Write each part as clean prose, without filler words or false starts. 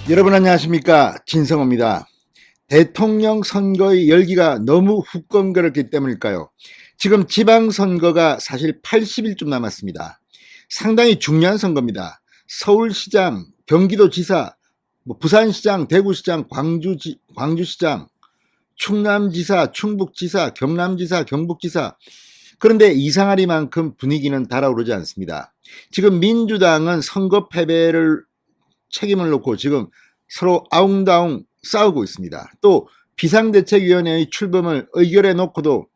여러분 안녕하십니까, 진성호입니다. 대통령 선거의 열기가 너무 후끈거렸기 때문일까요? 지금 지방선거가 사실 80일쯤 남았습니다. 상당히 중요한 선거입니다. 서울시장, 경기도지사, 부산시장, 대구시장, 광주시장, 충남지사, 충북지사, 경남지사, 경북지사. 그런데 이상하리만큼 분위기는 달아오르지 않습니다. 지금 민주당은 선거 패배를 책임을 놓고 지금 서로 아웅다웅 싸우고 있습니다. 또 비상대책위원회의 출범을 의결해 놓고도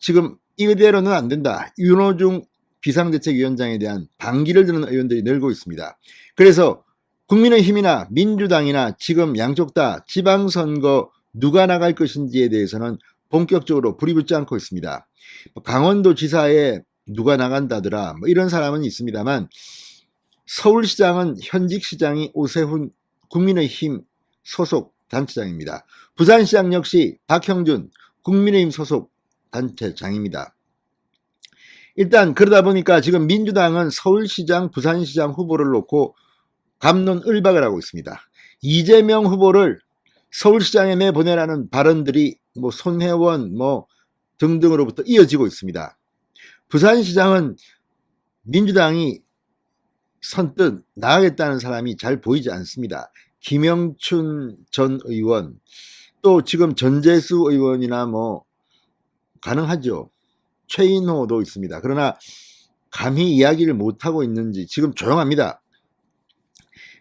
지금 이대로는 안 된다. 윤호중 비상대책위원장에 대한 반기를 드는 의원들이 늘고 있습니다. 그래서 국민의힘이나 민주당이나 지금 양쪽 다 지방선거 누가 나갈 것인지에 대해서는 본격적으로 불이 붙지 않고 있습니다. 강원도지사에 누가 나간다더라 이런 사람은 있습니다만, 서울시장은 현직 시장이 오세훈 국민의힘 소속 단체장입니다. 부산시장 역시 박형준 국민의힘 소속 단체장입니다. 일단 그러다 보니까 지금 민주당은 서울시장, 부산시장 후보를 놓고 갑론을박을 하고 있습니다. 이재명 후보를 서울시장에 내보내라는 발언들이 손혜원 등등으로부터 이어지고 있습니다. 부산시장은 민주당이 선뜻 나가겠다는 사람이 잘 보이지 않습니다. 김영춘 전 의원, 또 지금 전재수 의원이나 가능하죠. 최인호도 있습니다. 그러나 감히 이야기를 못하고 있는지 지금 조용합니다.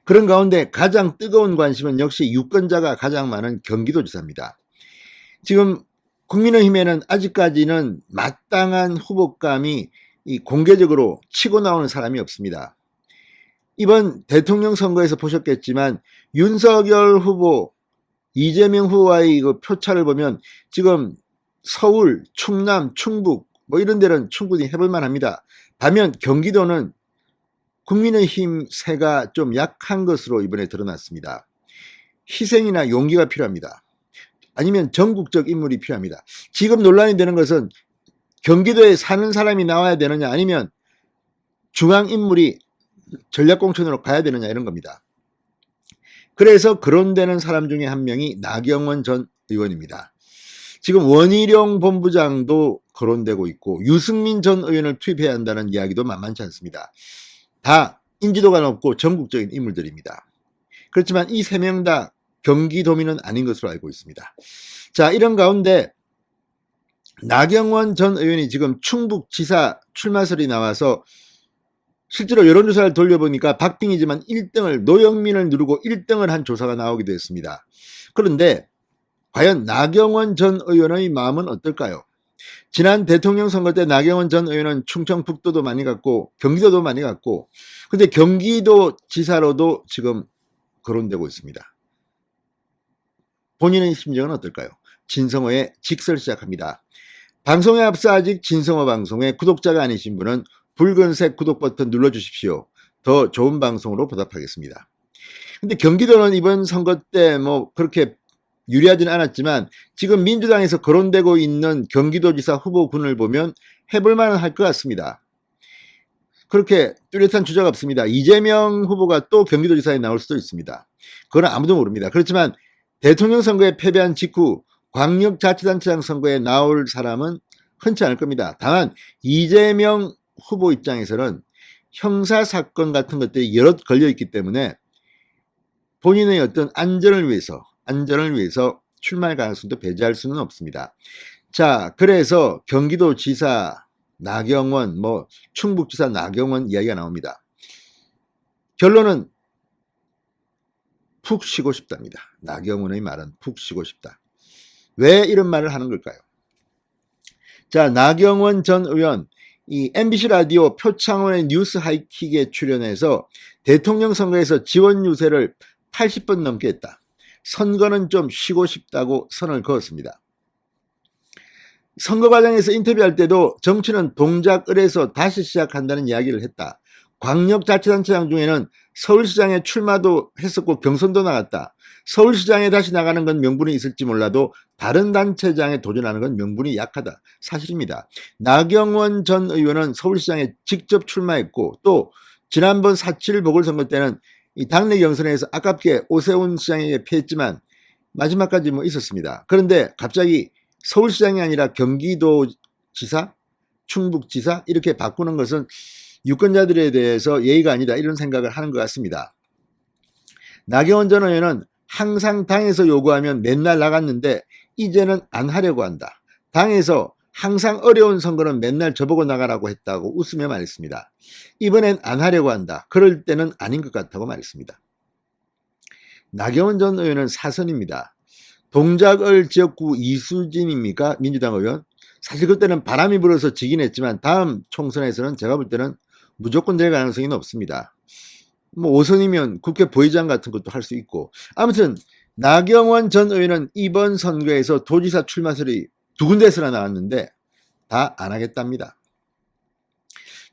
그런 가운데 가장 뜨거운 관심은 역시 유권자가 가장 많은 경기도지사입니다. 지금 국민의힘에는 아직까지는 마땅한 후보감이 공개적으로 치고 나오는 사람이 없습니다. 이번 대통령 선거에서 보셨겠지만 윤석열 후보, 이재명 후보와의 표차를 보면 지금 서울, 충남, 충북 이런 데는 충분히 해볼 만합니다. 반면 경기도는 국민의힘 세가 좀 약한 것으로 이번에 드러났습니다. 희생이나 용기가 필요합니다. 아니면 전국적 인물이 필요합니다. 지금 논란이 되는 것은 경기도에 사는 사람이 나와야 되느냐, 아니면 중앙 인물이 전략공천으로 가야 되느냐, 이런 겁니다. 그래서 거론되는 사람 중에 한 명이 나경원 전 의원입니다. 지금 원희룡 본부장도 거론되고 있고 유승민 전 의원을 투입해야 한다는 이야기도 만만치 않습니다. 다 인지도가 높고 전국적인 인물들입니다. 그렇지만 이 세 명 다 경기도민은 아닌 것으로 알고 있습니다. 자, 이런 가운데 나경원 전 의원이 지금 충북지사 출마설이 나와서 실제로 여론조사를 돌려보니까 박빙이지만 1등을, 노영민을 누르고 1등을 한 조사가 나오기도 했습니다. 그런데 과연 나경원 전 의원의 마음은 어떨까요? 지난 대통령 선거 때 나경원 전 의원은 충청북도도 많이 갔고 경기도도 많이 갔고, 근데 경기도 지사로도 지금 거론되고 있습니다. 본인의 심정은 어떨까요? 진성호의 직설 시작합니다. 방송에 앞서 아직 진성호 방송의 구독자가 아니신 분은 붉은색 구독 버튼 눌러주십시오. 더 좋은 방송으로 보답하겠습니다. 근데 경기도는 이번 선거 때 그렇게 유리하지는 않았지만 지금 민주당에서 거론되고 있는 경기도지사 후보군을 보면 해볼 만은 할 것 같습니다. 그렇게 뚜렷한 추적 없습니다. 이재명 후보가 또 경기도지사에 나올 수도 있습니다. 그건 아무도 모릅니다. 그렇지만 대통령 선거에 패배한 직후 광역자치단체장 선거에 나올 사람은 흔치 않을 겁니다. 다만 이재명 후보 입장에서는 형사사건 같은 것들이 여럿 걸려있기 때문에 본인의 어떤 안전을 위해서 출마할 가능성도 배제할 수는 없습니다. 자, 그래서 경기도지사 나경원, 충북지사 나경원 이야기가 나옵니다. 결론은 푹 쉬고 싶답니다. 나경원의 말은 푹 쉬고 싶다. 왜 이런 말을 하는 걸까요? 자, 나경원 전 의원, 이 MBC 라디오 표창원의 뉴스 하이킥에 출연해서 대통령 선거에서 지원 유세를 80번 넘게 했다. 선거는 좀 쉬고 싶다고 선을 그었습니다. 선거 과정에서 인터뷰할 때도 정치는 동작을해서 다시 시작한다는 이야기를 했다. 광역자치단체장 중에는 서울시장에 출마도 했었고 경선도 나갔다. 서울시장에 다시 나가는 건 명분이 있을지 몰라도 다른 단체장에 도전하는 건 명분이 약하다. 사실입니다. 나경원 전 의원은 서울시장에 직접 출마했고 또 지난번 4.7 보궐선거 때는 이 당내 경선에서 아깝게 오세훈 시장에게 패했지만 마지막까지 뭐 있었습니다. 그런데 갑자기 서울시장이 아니라 경기도지사, 충북지사 이렇게 바꾸는 것은 유권자들에 대해서 예의가 아니다 이런 생각을 하는 것 같습니다. 나경원 전 의원은 항상 당에서 요구하면 맨날 나갔는데 이제는 안 하려고 한다. 당에서 항상 어려운 선거는 맨날 저보고 나가라고 했다고 웃으며 말했습니다. 이번엔 안 하려고 한다. 그럴 때는 아닌 것 같다고 말했습니다. 나경원 전 의원은 사선입니다. 동작을 지역구 이수진입니까? 민주당 의원? 사실 그때는 바람이 불어서 지긴 했지만 다음 총선에서는 제가 볼 때는 무조건 될 가능성이 높습니다. 뭐 5선이면 국회 부의장 같은 것도 할 수 있고. 아무튼 나경원 전 의원은 이번 선거에서 도지사 출마설이 두 군데서나 나왔는데 다 안 하겠답니다.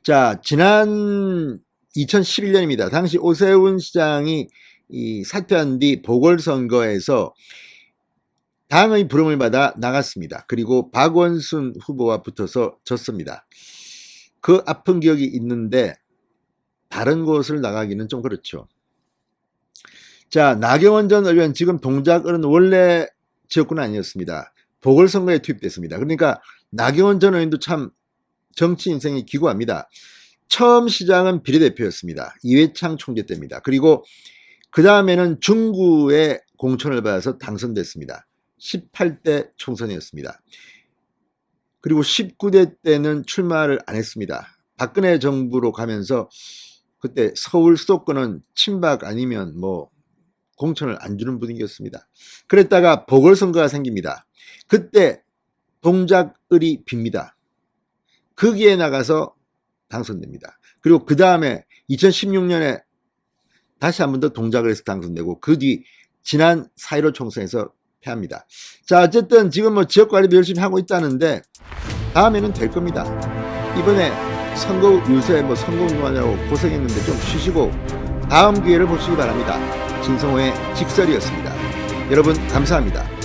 자, 지난 2011년입니다. 당시 오세훈 시장이 사퇴한 뒤 보궐선거에서 당의 부름을 받아 나갔습니다. 그리고 박원순 후보와 붙어서 졌습니다. 그 아픈 기억이 있는데 다른 곳을 나가기는 좀 그렇죠. 자, 나경원 전 의원 지금 동작은 원래 지역구는 아니었습니다. 보궐선거에 투입됐습니다. 그러니까 나경원 전 의원도 참 정치 인생이 기구합니다. 처음 시장은 비례대표였습니다. 이회창 총재 때입니다. 그리고 그 다음에는 중구에 공천을 받아서 당선됐습니다. 18대 총선이었습니다. 그리고 19대 때는 출마를 안 했습니다. 박근혜 정부로 가면서 그때 서울 수도권은 친박 아니면 뭐 공천을 안 주는 분위기였습니다. 그랬다가 보궐선거가 생깁니다. 그때 동작을이 빕니다. 거기에 나가서 당선됩니다. 그리고 그 다음에 2016년에 다시 한 번 더 동작을 해서 당선되고 그 뒤 지난 4.15 총선에서 패합니다. 자, 어쨌든 지금 뭐 지역관리도 열심히 하고 있다는데 다음에는 될 겁니다. 이번에 선거 요새 뭐 선거운동하냐고 고생했는데 좀 쉬시고 다음 기회를 보시기 바랍니다. 진성호의 직설이었습니다. 여러분 감사합니다.